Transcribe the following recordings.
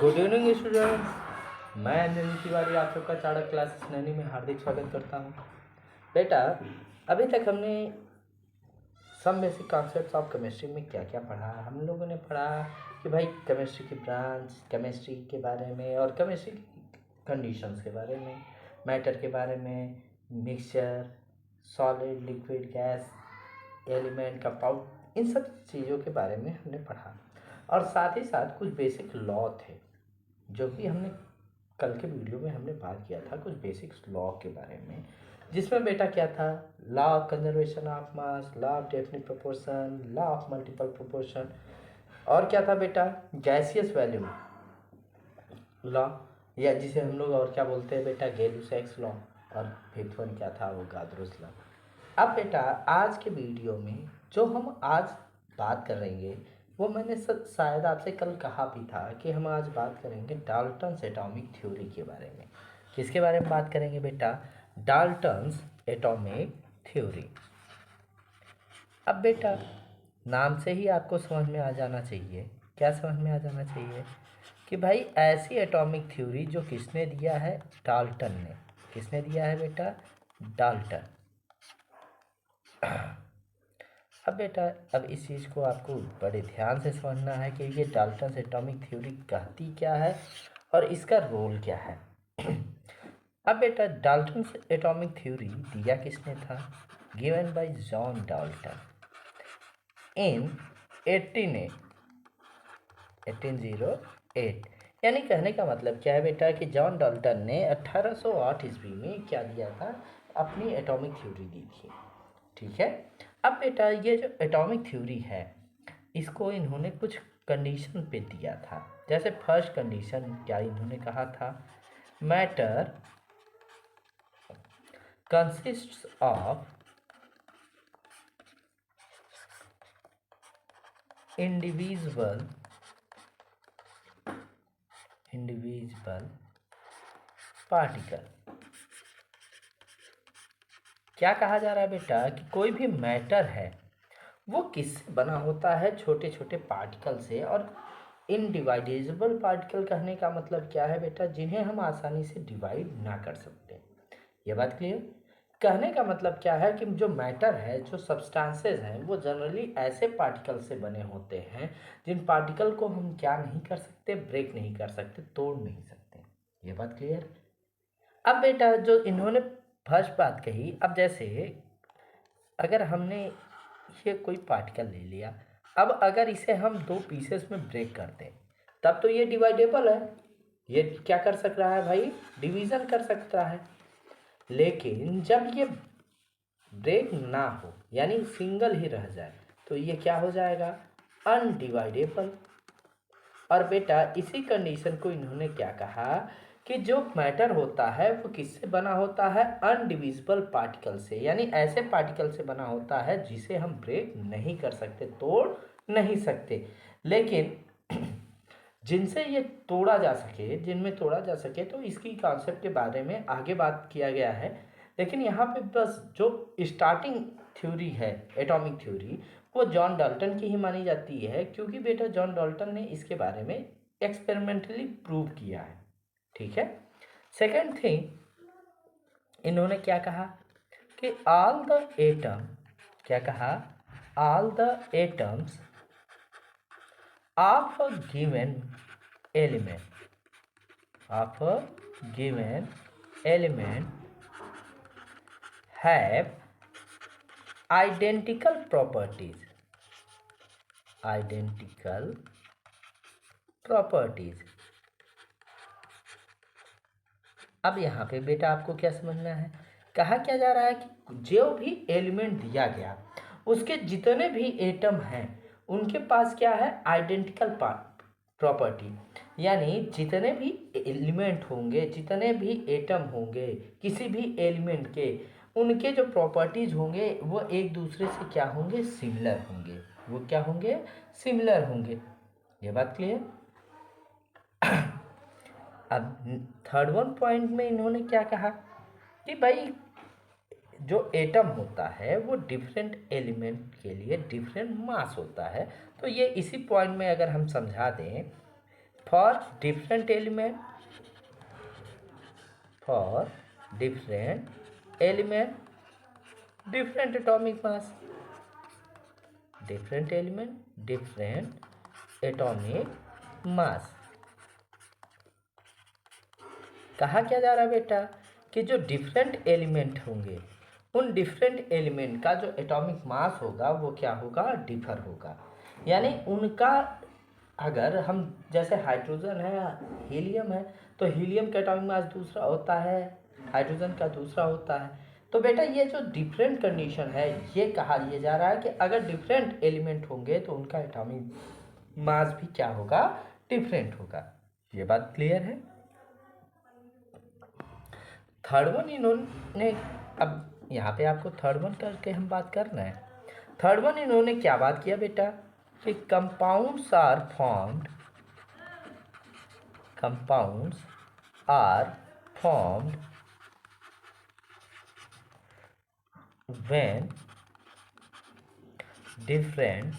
Good evening student. मैं अनिल तिवारी आप सबका चाणक्य क्लासेस नैनी में हार्दिक स्वागत करता हूँ। बेटा, अभी तक हमने some basic concepts of chemistry में क्या क्या पढ़ा। हम लोगों ने पढ़ा कि भाई केमिस्ट्री की ब्रांच, केमिस्ट्री के बारे में और केमिस्ट्री की कंडीशंस के बारे में, मैटर के बारे में, mixture, solid, liquid, gas, element, compound, इन सब चीज़ों के बारे में हमने पढ़ा। और साथ ही साथ कुछ बेसिक लॉ थे जो कि हमने कल के वीडियो में हमने बात किया था, कुछ बेसिक्स लॉ के बारे में, जिसमें बेटा क्या था, law of conservation of mass, law of definite proportion, law of multiple proportion, और क्या था बेटा, गैसियस वैल्यूम लॉ, या जिसे हम लोग और क्या बोलते हैं बेटा, गैलुसैक्स लॉ, और फिफ्थ वन क्या था, वो गाद्रोस लॉ। अब बेटा आज के वीडियो में जो हम आज बात करेंगे वो मैंने शायद आपसे कल कहा भी था कि हम आज बात करेंगे डाल्टन्स एटॉमिक थ्योरी के बारे में। किसके बारे में बात करेंगे बेटा? Dalton's atomic theory. अब बेटा नाम से ही आपको समझ में आ जाना चाहिए, क्या समझ में आ जाना चाहिए कि भाई ऐसी एटॉमिक थ्योरी जो किसने दिया है? डाल्टन ने। किसने दिया है बेटा? डाल्टन। अब बेटा अब इस चीज़ को आपको बड़े ध्यान से समझना है कि ये डाल्टन्स एटॉमिक थ्योरी कहती क्या है और इसका रोल क्या है। अब बेटा डाल्टन्स एटॉमिक थ्योरी दिया किसने था? गिवन बाय जॉन डाल्टन इन 1808। यानी कहने का मतलब क्या है बेटा कि जॉन डाल्टन ने 1808 ईस्वी में क्या दिया था? अपनी एटॉमिक थ्योरी दी थी। ठीक है। अब बेटा ये जो एटॉमिक थ्योरी है इसको इन्होंने कुछ कंडीशन पे दिया था। जैसे फर्स्ट कंडीशन क्या इन्होंने कहा था? Matter consists of individual particle. क्या कहा जा रहा है बेटा कि कोई भी मैटर है वो किससे बना होता है? छोटे छोटे पार्टिकल से। और इनडिवाइडेबल पार्टिकल कहने का मतलब क्या है बेटा? जिन्हें हम आसानी से डिवाइड ना कर सकते। ये बात क्लियर? कहने का मतलब क्या है कि जो मैटर है, जो सब्सटेंसेस हैं, वो जनरली ऐसे पार्टिकल से बने होते हैं जिन पार्टिकल को हम क्या नहीं कर सकते? ब्रेक नहीं कर सकते, तोड़ नहीं सकते। ये बात क्लियर? अब बेटा जो इन्होंने फर्स्ट बात कही, अब जैसे अगर हमने ये कोई पार्टिकल ले लिया, अब अगर इसे हम दो पीसेस में ब्रेक करते हैं तब तो ये डिवाइडेबल है, ये क्या कर सक रहा है भाई? डिवीज़न कर सकता है। लेकिन जब ये ब्रेक ना हो यानी सिंगल ही रह जाए तो ये क्या हो जाएगा? अनडिवाइडेबल। और बेटा इसी कंडीशन को इन्होंने क्या कहा कि जो मैटर होता है वो किससे बना होता है? अनडिविजिबल पार्टिकल से, यानी ऐसे पार्टिकल से बना होता है जिसे हम ब्रेक नहीं कर सकते, तोड़ नहीं सकते, लेकिन जिनसे ये तोड़ा जा सके, जिनमें तोड़ा जा सके। तो इसकी कॉन्सेप्ट के बारे में आगे बात किया गया है, लेकिन यहाँ पे बस जो स्टार्टिंग थ्योरी है एटॉमिक थ्योरी वो जॉन डाल्टन की ही मानी जाती है, क्योंकि बेटा जॉन डाल्टन ने इसके बारे में एक्सपेरिमेंटली प्रूव किया है। ठीक है। सेकंड थिंग इन्होंने क्या कहा कि ऑल द एटम, क्या कहा? All the atoms of a given element have identical properties। अब यहाँ पे बेटा आपको क्या समझना है? कहा क्या जा रहा है कि जो भी एलिमेंट दिया गया उसके जितने भी एटम हैं उनके पास क्या है? Identical property. यानी जितने भी एलिमेंट होंगे, जितने भी एटम होंगे किसी भी एलिमेंट के, उनके जो प्रॉपर्टीज होंगे वो एक दूसरे से क्या होंगे? सिमिलर होंगे। वो क्या होंगे? सिमिलर होंगे। ये बात क्लियर? अब थर्ड वन पॉइंट में इन्होंने क्या कहा कि भाई जो एटम होता है वो डिफरेंट एलिमेंट के लिए डिफरेंट मास होता है। तो ये इसी पॉइंट में अगर हम समझा दें for different element, for different element different atomic mass, different element different atomic mass. कहा क्या जा रहा है बेटा कि जो डिफरेंट एलिमेंट होंगे उन डिफरेंट एलिमेंट का जो एटॉमिक मास होगा वो क्या होगा, डिफर होगा। यानी उनका, अगर हम जैसे हाइड्रोजन है, हीलियम है, तो हीलियम का एटॉमिक मास दूसरा होता है, हाइड्रोजन का दूसरा होता है। तो बेटा ये जो डिफरेंट कंडीशन है ये कहा यह जा रहा है कि अगर डिफरेंट एलिमेंट होंगे तो उनका एटॉमिक मास भी क्या होगा, डिफरेंट होगा। ये बात क्लियर है। थर्ड वन इन्होंने, अब यहाँ पे आपको थर्ड वन करके हम बात करना है। थर्ड वन इन्होंने क्या बात किया बेटा कि compounds are formed, compounds are formed when different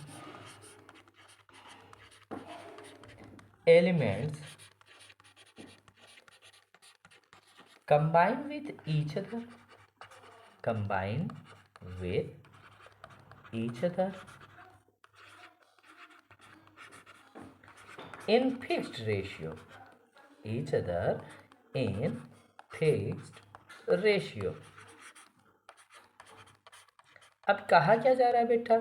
elements combine with each other, combine with each other in fixed ratio, each other in fixed ratio। अब कहा क्या जा रहा है बेटा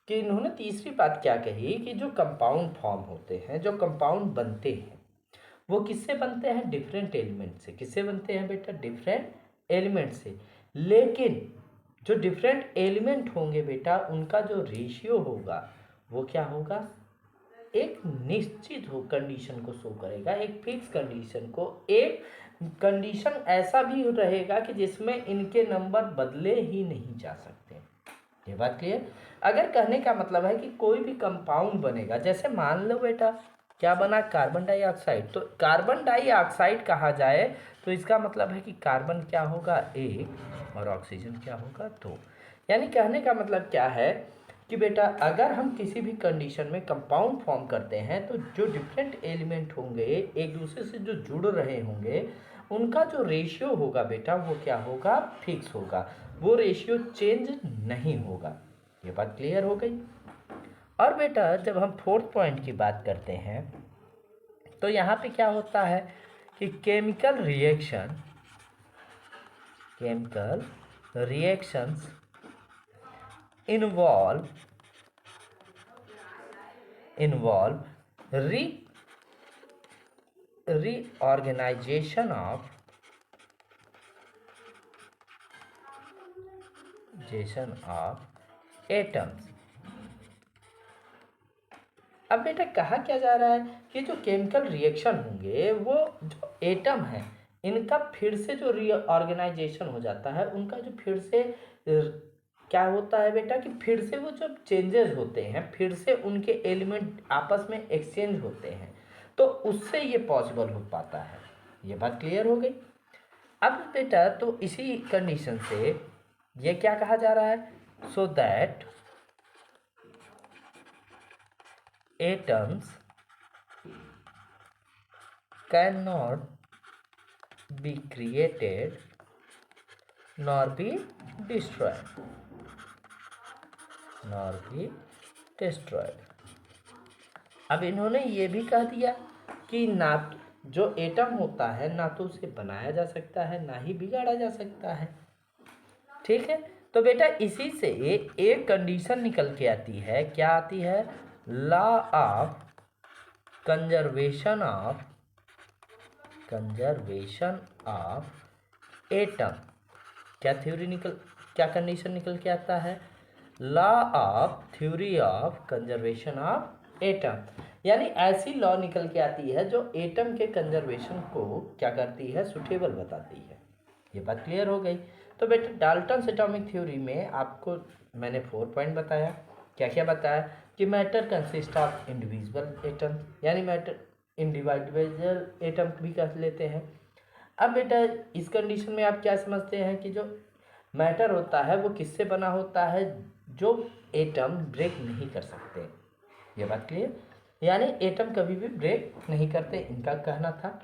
कि इन्होंने तीसरी बात क्या कही कि जो कंपाउंड फॉर्म होते हैं, जो कंपाउंड बनते हैं, वो किससे बनते हैं, डिफरेंट एलिमेंट से। किससे बनते हैं बेटा, डिफरेंट एलिमेंट से। लेकिन जो डिफरेंट एलिमेंट होंगे बेटा उनका जो रेशियो होगा वो क्या होगा, एक निश्चित हो कंडीशन को शो करेगा, एक फिक्स कंडीशन को। एक कंडीशन ऐसा भी रहेगा कि जिसमें इनके नंबर बदले ही नहीं जा सकते। ये बात क्लियर। अगर कहने का मतलब है कि कोई भी कंपाउंड बनेगा, जैसे मान लो बेटा क्या बना, कार्बन डाइऑक्साइड, तो कार्बन डाइऑक्साइड कहा जाए तो इसका मतलब है कि कार्बन क्या होगा, एक, और ऑक्सीजन क्या होगा, दो। यानी कहने का मतलब क्या है कि बेटा अगर हम किसी भी कंडीशन में कंपाउंड फॉर्म करते हैं तो जो डिफरेंट एलिमेंट होंगे एक दूसरे से जो जुड़ रहे होंगे उनका जो रेशियो होगा बेटा वो क्या होगा, फिक्स होगा, वो रेशियो चेंज नहीं होगा। ये बात क्लियर हो गई। और बेटा जब हम फोर्थ पॉइंट की बात करते हैं तो यहाँ पे क्या होता है कि chemical reactions involve reorganization of atoms। अब बेटा कहा क्या जा रहा है कि जो केमिकल रिएक्शन होंगे वो जो एटम है इनका फिर से जो रीऑर्गेनाइजेशन हो जाता है, उनका जो फिर से क्या होता है बेटा कि फिर से वो जब चेंजेस होते हैं, फिर से उनके एलिमेंट आपस में एक्सचेंज होते हैं, तो उससे ये पॉसिबल हो पाता है। ये बात क्लियर हो गई। अब बेटा तो इसी कंडीशन से ये क्या कहा जा रहा है, so that atoms cannot be created nor be destroyed, अब इन्होंने ये भी कह दिया कि ना जो एटम होता है ना तो उसे बनाया जा सकता है ना ही बिगाड़ा जा सकता है। ठीक है, तो बेटा इसी से एक कंडीशन निकल के आती है, क्या आती है, law of conservation of atom. क्या कंडीशन निकल के आता है, law of theory of conservation of atom. यानी ऐसी लॉ निकल के आती है जो एटम के कंजर्वेशन को क्या करती है, सुटेबल बताती है। ये बात क्लियर हो गई। तो बेटा डाल्टन्स एटॉमिक थ्योरी में आपको मैंने 4 पॉइंट बताया। क्या क्या बताया कि matter consist of individual atom, यानी मैटर इंडिविजुअल एटम भी कह लेते हैं। अब बेटा इस कंडीशन में आप क्या समझते हैं कि जो मैटर होता है वो किससे बना होता है, जो एटम ब्रेक नहीं कर सकते। ये बात क्लियर। यानी एटम कभी भी ब्रेक नहीं करते, इनका कहना था।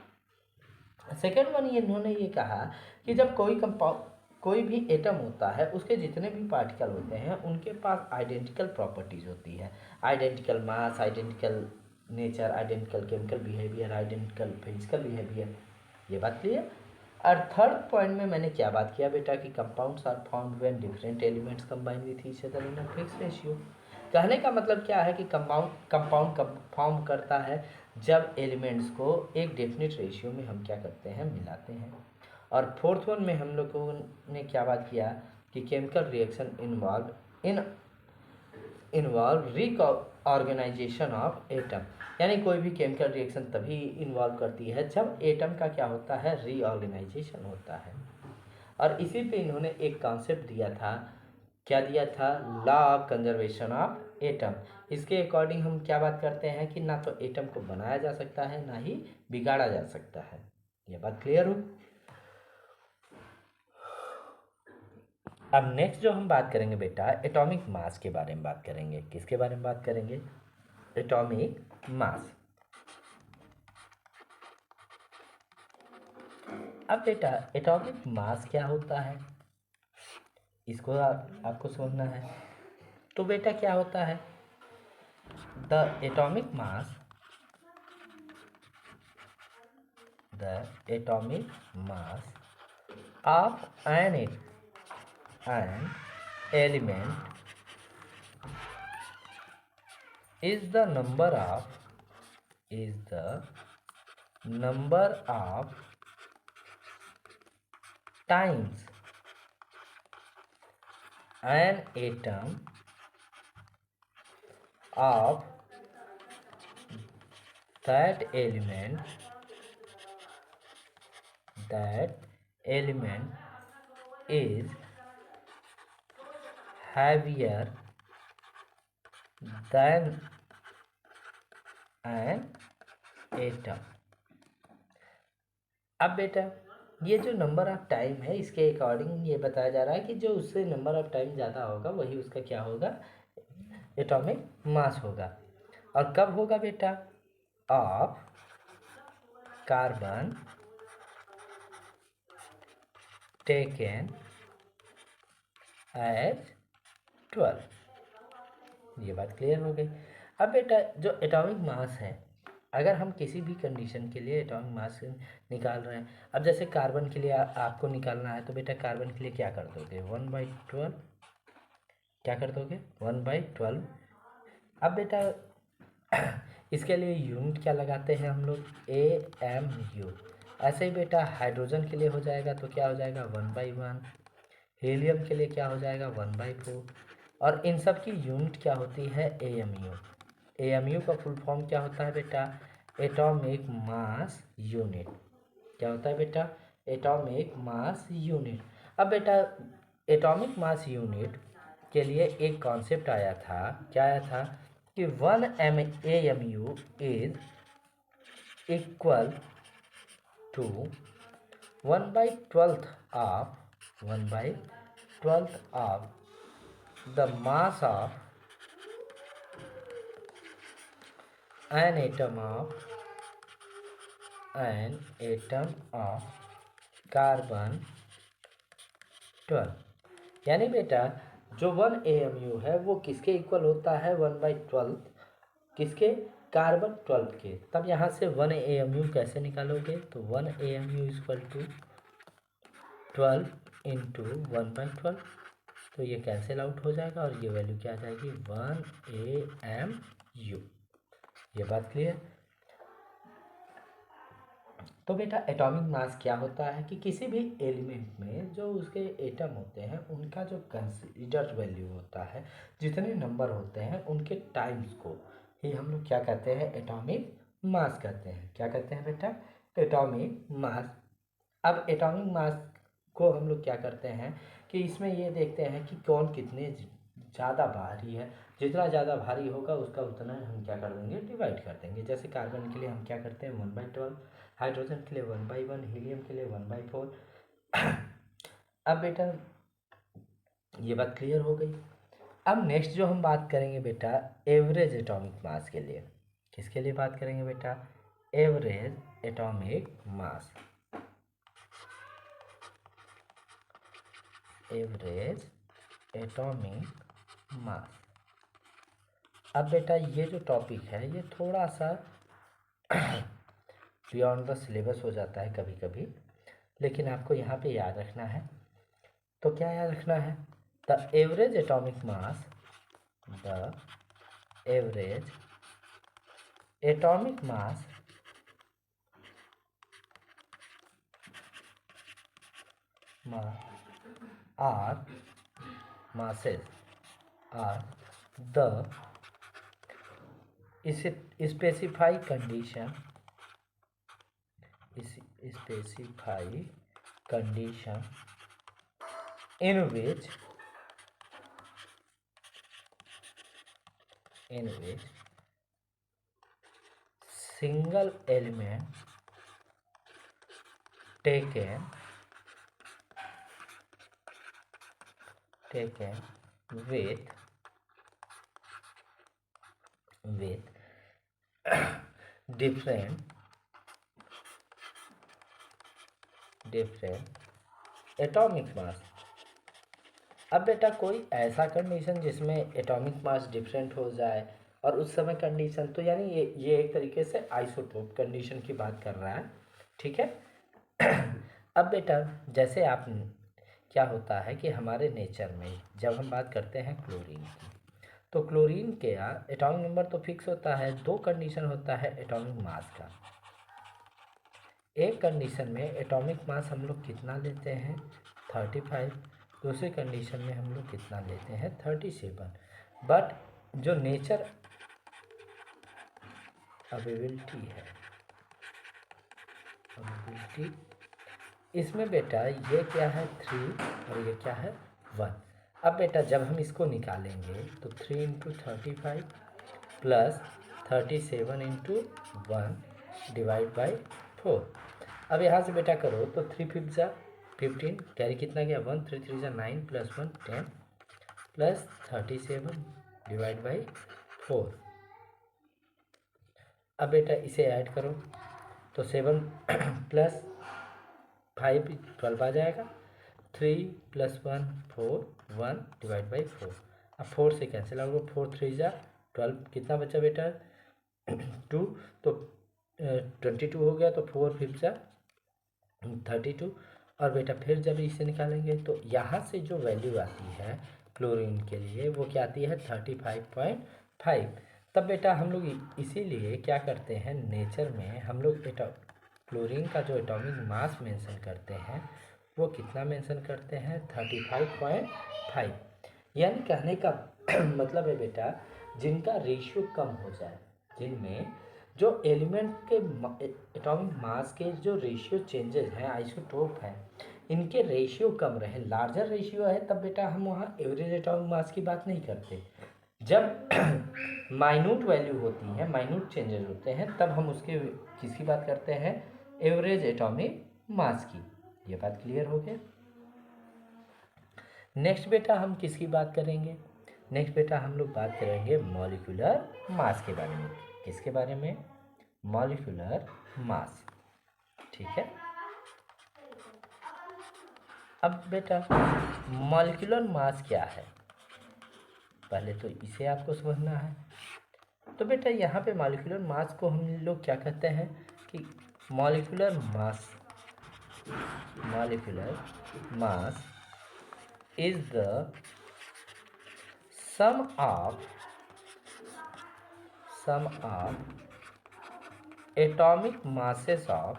सेकेंड वन इन्होंने ये कहा कि जब कोई भी एटम होता है, उसके जितने भी पार्टिकल होते हैं उनके पास आइडेंटिकल प्रॉपर्टीज होती है, identical mass, identical nature, identical chemical behaviour, identical physical behaviour. ये बात क्लियर। और थर्ड पॉइंट में मैंने क्या बात किया बेटा कि compounds are formed when different elements combine with each other in a fix ratio. कहने का मतलब क्या है कि कंपाउंड कब फॉर्म करता है, जब एलिमेंट्स को एक डेफिनेट रेशियो में हम क्या करते हैं, मिलाते हैं। और फोर्थ वन में हम लोगों ने क्या बात किया कि chemical reaction involve reorganisation of atom, यानी कोई भी केमिकल रिएक्शन तभी इन्वॉल्व करती है जब एटम का क्या होता है, रीऑर्गेनाइजेशन होता है। और इसी पे इन्होंने एक कॉन्सेप्ट दिया था, क्या दिया था, law of conservation of atom. इसके अकॉर्डिंग हम क्या बात करते हैं कि ना तो एटम को बनाया जा सकता है, ना ही बिगाड़ा जा सकता है। ये बात क्लियर हो। अब नेक्स्ट जो हम बात करेंगे बेटा, एटॉमिक मास के बारे में बात करेंगे। किसके बारे में बात करेंगे, एटॉमिक मास। अब बेटा एटॉमिक मास क्या होता है, इसको आपको समझना है। तो बेटा क्या होता है, the atomic mass of an element is the number of times an atom of that element is heavier than an atom। अब बेटा ये जो नंबर ऑफ टाइम है, इसके अकॉर्डिंग ये बताया जा रहा है कि जो उससे नंबर ऑफ टाइम ज़्यादा होगा वही उसका क्या होगा, एटॉमिक मास होगा। और कब होगा बेटा, ऑफ कार्बन टेकन एज 12। ये बात क्लियर हो गई। अब बेटा जो एटॉमिक मास है, अगर हम किसी भी कंडीशन के लिए एटॉमिक मास निकाल रहे हैं, अब जैसे कार्बन के लिए आपको निकालना है, तो बेटा कार्बन के लिए क्या कर दोगे, 1/12। क्या कर दोगे, 1/12। अब बेटा इसके लिए यूनिट क्या लगाते हैं हम लोग, AMU। ऐसे ही बेटा हाइड्रोजन के लिए हो जाएगा तो क्या हो जाएगा, 1/1। हीलियम के लिए क्या हो जाएगा, 1/4। और इन सब की यूनिट क्या होती है, AMU। AMU का फुल फॉर्म क्या होता है बेटा, एटॉमिक मास यूनिट। क्या होता है बेटा, एटॉमिक मास यूनिट। अब बेटा एटॉमिक मास यूनिट के लिए एक कॉन्सेप्ट आया था, क्या आया था कि 1 AMU is equal to 1/12 of the mass of an atom of carbon 12। यानी बेटा जो 1 AMU है वो किसके इक्वल होता है, 1/12 किसके, कार्बन 12 के। तब यहाँ से 1 AMU कैसे निकालोगे, तो 1 AMU इक्वल टू 12 इंटू 1/12, तो ये कैंसिल आउट हो जाएगा और ये वैल्यू क्या आ जाएगी, 1 AMU। ये बात क्लियर। तो बेटा एटॉमिक मास क्या होता है कि किसी भी एलिमेंट में जो उसके एटम होते हैं उनका जो कंसीडर्ड वैल्यू होता है, जितने नंबर होते हैं उनके टाइम्स को ही हम लोग क्या कहते हैं, एटॉमिक मास कहते हैं। क्या कहते हैं बेटा, एटॉमिक मास। अब एटॉमिक मास को हम लोग क्या करते हैं कि इसमें ये देखते हैं कि कौन कितने ज़्यादा भारी है, जितना ज़्यादा भारी होगा उसका उतना हम क्या कर देंगे, डिवाइड कर देंगे। जैसे कार्बन के लिए हम क्या करते हैं, 1/12, हाइड्रोजन के लिए 1/1, हीलियम के लिए 1/4। अब बेटा ये बात क्लियर हो गई। अब नेक्स्ट जो हम बात करेंगे बेटा, एवरेज एटॉमिक मास के लिए। किसके लिए बात करेंगे बेटा? Average atomic mass. Average atomic mass. अब बेटा ये जो टॉपिक है ये थोड़ा सा बियॉन्ड द सिलेबस हो जाता है कभी कभी, लेकिन आपको यहाँ पे याद रखना है। तो क्या याद रखना है? The average atomic mass, the average atomic mass are masses are the specify condition in which single element taken with different atomic mass. अब बेटा कोई ऐसा कंडीशन जिसमें एटॉमिक मास डिफरेंट हो जाए और उस समय कंडीशन, तो यानी ये एक तरीके से आइसोटोप कंडीशन की बात कर रहा है, ठीक है। अब बेटा जैसे आप, क्या होता है कि हमारे नेचर में जब हम बात करते हैं क्लोरीन की, तो क्लोरीन के एटॉमिक नंबर तो फिक्स होता है, दो कंडीशन होता है एटॉमिक मास का। एक कंडीशन में एटॉमिक मास हम लोग कितना लेते हैं? 35। दूसरी कंडीशन में हम लोग कितना लेते हैं? 37। बट जो नेचर अवेलेबिलिटी है, इसमें बेटा ये क्या है? 3 और ये क्या है? 1। अब बेटा जब हम इसको निकालेंगे तो 3 into 35 plus 37 into 1 divide by 4। अब यहाँ से बेटा करो तो 3 5 जा 15, कैरी कितना गया? 1, 3 3 जा 9 प्लस 1 10 प्लस 37 डिवाइड बाई 4। अब बेटा इसे ऐड करो तो 7 प्लस 5 12 आ जाएगा। 3 प्लस 1 4, 1 डिवाइड बाई 4। अब 4 से कैंसिल आउट, 4 3 जा 12, कितना बचा बेटा? 2, तो 22 हो गया, तो 4 5 जा 32। और बेटा फिर जब इसे निकालेंगे तो यहाँ से जो वैल्यू आती है क्लोरीन के लिए वो क्या आती है? 35.5। तब बेटा हम लोग इसीलिए क्या करते हैं, नेचर में हम लोग क्लोरीन का जो एटॉमिक मास मेंशन करते हैं वो कितना मेंशन करते हैं? 35.5। यानी कहने का मतलब है बेटा जिनका रेशियो कम हो जाए, जिनमें जो एलिमेंट के एटॉमिक मास के जो रेशियो चेंजेस हैं, आइसोटोप हैं, इनके रेशियो कम रहे, लार्जर रेशियो है, तब बेटा हम वहाँ एवरेज एटॉमिक मास की बात नहीं करते। जब माइन्यूट वैल्यू होती है, माइन्यूट चेंजेस होते हैं, तब हम उसके किसकी बात करते हैं? एवरेज एटॉमिक मास की। ये बात क्लियर हो गया? नेक्स्ट बेटा हम किसकी बात करेंगे? नेक्स्ट बेटा हम लोग बात करेंगे मॉलिक्यूलर मास के बारे में। किसके बारे में? मॉलिक्यूलर मास, ठीक है। अब बेटा मॉलिक्यूलर मास क्या है, पहले तो इसे आपको समझना है। तो बेटा यहाँ पे मॉलिक्यूलर मास को हम लोग क्या कहते हैं कि molecular mass is the sum of atomic masses of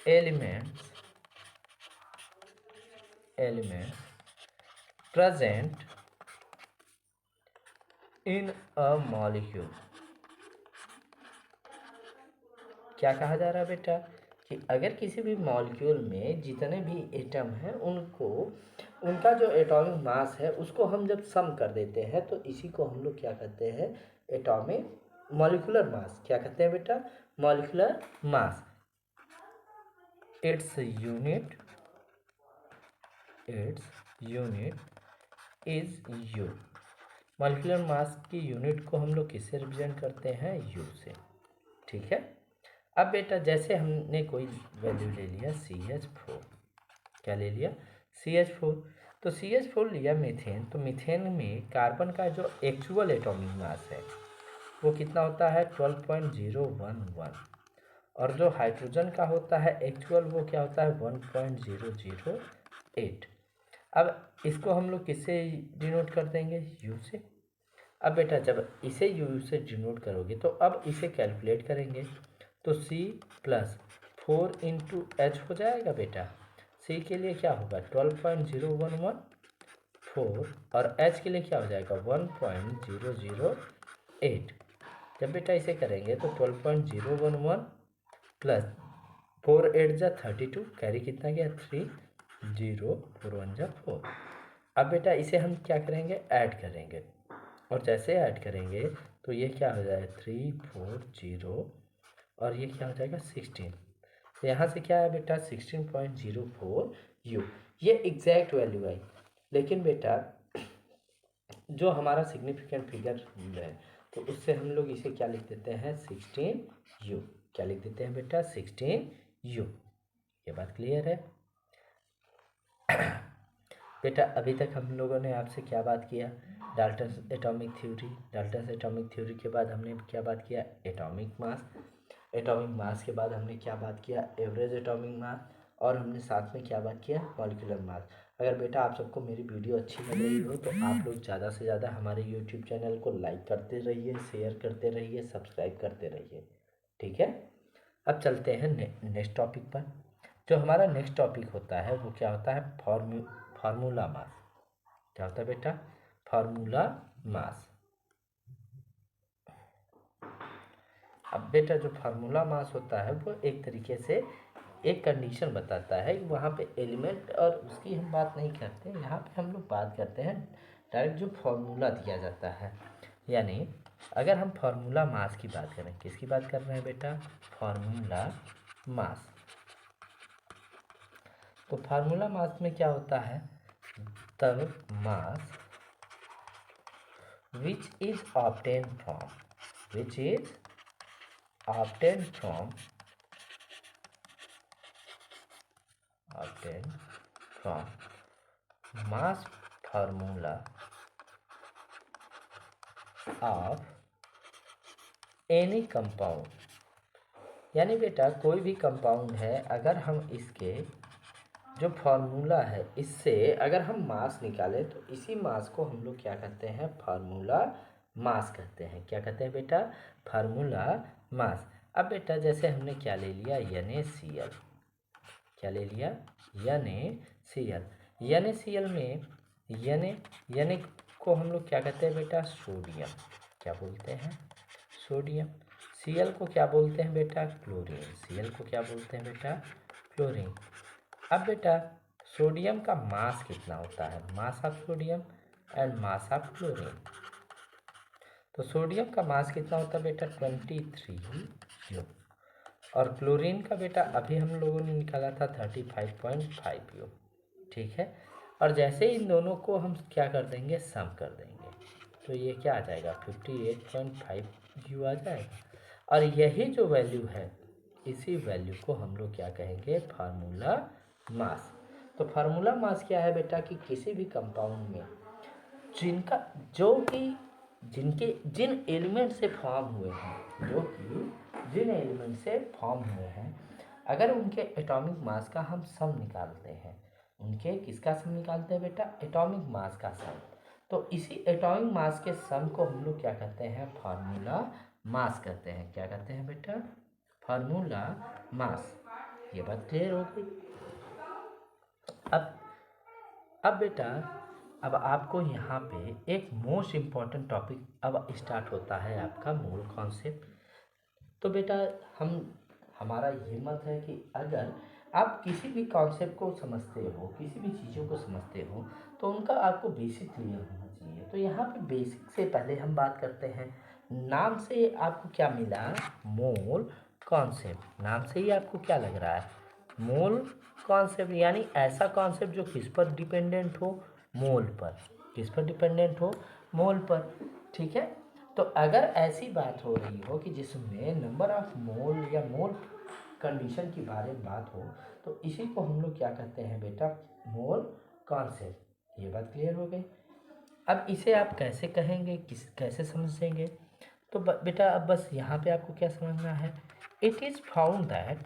elements present in a molecule। क्या कहा जा रहा है बेटा कि अगर किसी भी मॉलिक्यूल में जितने भी एटम हैं उनको, उनका जो एटॉमिक मास है उसको हम जब सम कर देते हैं तो इसी को हम लोग क्या कहते हैं? Atomic molecular mass. क्या कहते हैं बेटा? Molecular mass. Its unit is you. Molecular mass की यूनिट को हम लोग किससे रिप्रेजेंट करते हैं, यू से। ठीक है। अब बेटा जैसे हमने कोई वैल्यू ले लिया CH4, क्या ले लिया, CH4। तो CH4 लिया मीथेन, तो मीथेन में कार्बन का जो एक्चुअल एटॉमिक मास है वो कितना होता है, 12.011, और जो हाइड्रोजन का होता है एक्चुअल वो क्या होता है, 1.008। अब इसको हम लोग किससे डिनोट कर देंगे, यू से। अब बेटा जब इसे यू से डिनोट करोगे तो अब इसे कैलकुलेट करेंगे, तो C प्लस 4 × H हो जाएगा बेटा। C के लिए क्या होगा, 12.0114, और H के लिए क्या हो जाएगा, 1.008। जब बेटा इसे करेंगे तो 12.011 प्लस 4 8 × 32, कैरी कितना गया, 3, 0 4 1 4। अब बेटा इसे हम क्या करेंगे, ऐड करेंगे, और जैसे ऐड करेंगे तो ये क्या हो जाएगा, 3 4 0, और ये क्या हो जाएगा 16। तो यहाँ से क्या है बेटा 16.04 यू, ये एग्जैक्ट वैल्यू आई। लेकिन बेटा जो हमारा सिग्निफिकेंट फिगर है तो उससे हम लोग इसे क्या लिख देते हैं, 16 यू। क्या लिख देते हैं बेटा, 16 यू। ये बात क्लियर है बेटा। अभी तक हम लोगों ने आपसे क्या बात किया, Dalton atomic theory. Dalton atomic theory के बाद हमने क्या बात किया, एटॉमिक मास। एटॉमिक मास के बाद हमने क्या बात किया, एवरेज एटॉमिक मास, और हमने साथ में क्या बात किया, मॉलिक्यूलर मास। अगर बेटा आप सबको मेरी वीडियो अच्छी लग रही हो तो आप लोग ज़्यादा से ज़्यादा हमारे यूट्यूब चैनल को लाइक करते रहिए, शेयर करते रहिए, सब्सक्राइब करते रहिए। ठीक है। अब चलते हैं नेक्स्ट टॉपिक पर। जो हमारा नेक्स्ट टॉपिक होता है वो क्या होता है, फार्मूला मास। क्या होता है बेटा, फार्मूला मास। अब बेटा जो फार्मूला मास होता है वो एक तरीके से एक कंडीशन बताता है कि वहाँ पे एलिमेंट, और उसकी हम बात नहीं करते यहाँ पे, हम लोग बात करते हैं डायरेक्ट जो फार्मूला दिया जाता है। यानी अगर हम फार्मूला मास की बात करें, किसकी बात कर रहे हैं बेटा, फार्मूला मास। तो फार्मूला मास में क्या होता है, the mass which is obtained from mass formula of any compound। यानी बेटा कोई भी कंपाउंड है, अगर हम इसके जो फार्मूला है इससे अगर हम मास निकालें तो इसी मास को हम लोग क्या कहते हैं, फार्मूला मास कहते हैं। क्या कहते हैं बेटा, फार्मूला मास। अब बेटा जैसे हमने क्या ले लिया, NaCl। क्या ले लिया, NaCl। NaCl में Na को हम लोग क्या कहते हैं बेटा, सोडियम। क्या बोलते हैं, सोडियम। Cl को क्या बोलते हैं बेटा, क्लोरीन। Cl को क्या बोलते हैं बेटा, क्लोरीन। अब बेटा सोडियम का मास कितना होता है, mass of sodium and mass of chlorine. तो सोडियम का मास कितना होता है बेटा, 23 यू, और क्लोरीन का बेटा अभी हम लोगों ने निकाला था 35.5 यू। ठीक है। और जैसे इन दोनों को हम क्या कर देंगे, सम कर देंगे, तो ये क्या आ जाएगा, 58.5 यू आ जाएगा। और यही जो वैल्यू है, इसी वैल्यू को हम लोग क्या कहेंगे, फार्मूला मास। तो फार्मूला मास क्या है बेटा, कि किसी भी कंपाउंड में जिनका जो कि जिन एलिमेंट से फॉर्म हुए हैं, जिन एलिमेंट से फॉर्म हुए हैं, अगर उनके एटॉमिक मास का हम सम निकालते हैं, उनके किसका सम निकालते हैं बेटा, एटॉमिक मास का सम, तो इसी एटॉमिक मास के सम को हम लोग क्या कहते हैं, फार्मूला मास कहते हैं। क्या कहते हैं बेटा, फार्मूला मास। ये बात क्लियर हो गई। अब बेटा अब आपको यहाँ पे एक मोस्ट इम्पॉर्टेंट टॉपिक अब स्टार्ट होता है, आपका मूल कॉन्सेप्ट। तो बेटा हमारा ये मत है कि अगर आप किसी भी कॉन्सेप्ट को समझते हो, किसी भी चीज़ों को समझते हो, तो उनका आपको बेसिक क्लियर होना चाहिए। तो यहाँ पे बेसिक से पहले हम बात करते हैं, नाम से आपको क्या मिला, मोल कॉन्सेप्ट। नाम से ही आपको क्या लग रहा है, मोल कॉन्सेप्ट, यानी ऐसा कॉन्सेप्ट जो किस पर डिपेंडेंट हो, मोल पर। किस पर डिपेंडेंट हो, मोल पर। ठीक है, तो अगर ऐसी बात हो रही हो कि जिसमें नंबर ऑफ मोल या मोल कंडीशन के बारे में बात हो, तो इसी को हम लोग क्या कहते हैं बेटा, मोल कॉन्सेप्ट। ये बात क्लियर हो गई। अब इसे आप कैसे कहेंगे, कैसे समझेंगे, तो बेटा अब बस यहाँ पे आपको क्या समझना है, it is found that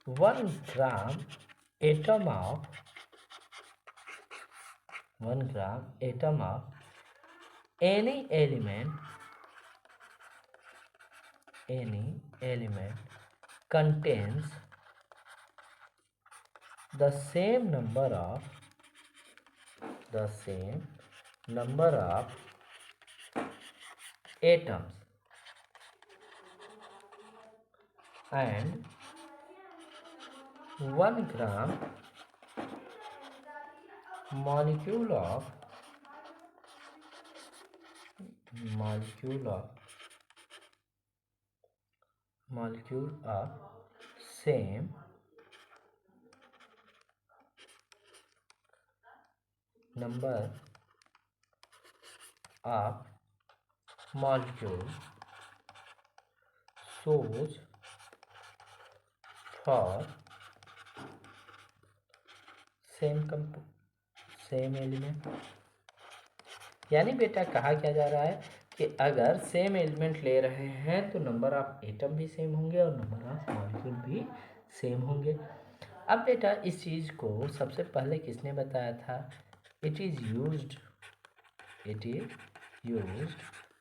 one gram atom of 1 gram atom of any element contains the same number of atoms and 1 gram molecule of same number of molecule shows for same element. यानी बेटा कहा क्या जा रहा है कि अगर same element ले रहे हैं तो नंबर ऑफ एटम भी सेम होंगे और नंबर ऑफ मॉलिक्यूल भी सेम होंगे। अब बेटा इस चीज़ को सबसे पहले किसने बताया था, it is used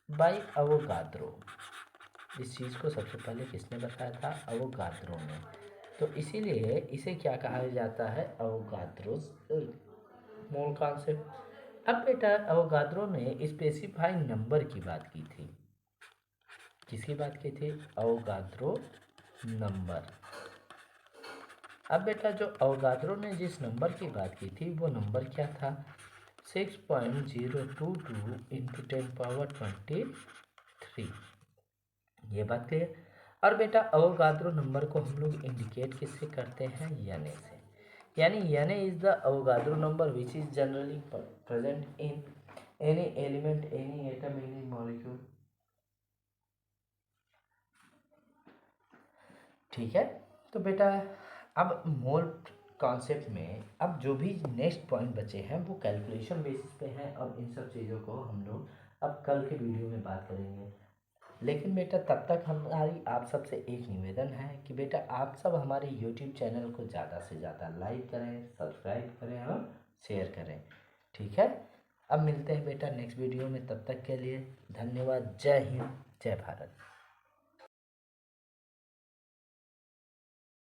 by Avogadro. इस चीज़ को सबसे पहले किसने बताया था, अवोगाद्रो ने। तो इसीलिए इसे क्या कहा जाता है, अवोगाद्रोस मोल कॉन्सेप्ट। अब बेटा अवोगाद्रो ने स्पेसिफाई नंबर की बात की थी। किसकी बात की थी, अवोगाद्रो नंबर। अब बेटा जो अवोगाद्रो ने जिस नंबर की बात की थी वो नंबर क्या था, 6.022 इंटू 10⁻23। ये बात क्लियर। और बेटा अवोगाद्रो नंबर को हम लोग इंडिकेट किससे करते हैं, यानी से। यानी यानी is the Avogadro number which is generally present in any element, any atom, any molecule. ठीक है, तो बेटा अब मोल कॉन्सेप्ट में अब जो भी नेक्स्ट पॉइंट बचे हैं वो कैलकुलेशन बेसिस पे हैं, और इन सब चीज़ों को हम लोग अब कल के वीडियो में बात करेंगे। लेकिन बेटा तब तक हमारी आप सबसे एक निवेदन है कि बेटा आप सब हमारे यूट्यूब चैनल को ज़्यादा से ज़्यादा लाइक करें, सब्सक्राइब करें और शेयर करें। ठीक है, अब मिलते हैं बेटा नेक्स्ट वीडियो में, तब तक के लिए धन्यवाद। जय हिंद, जय भारत।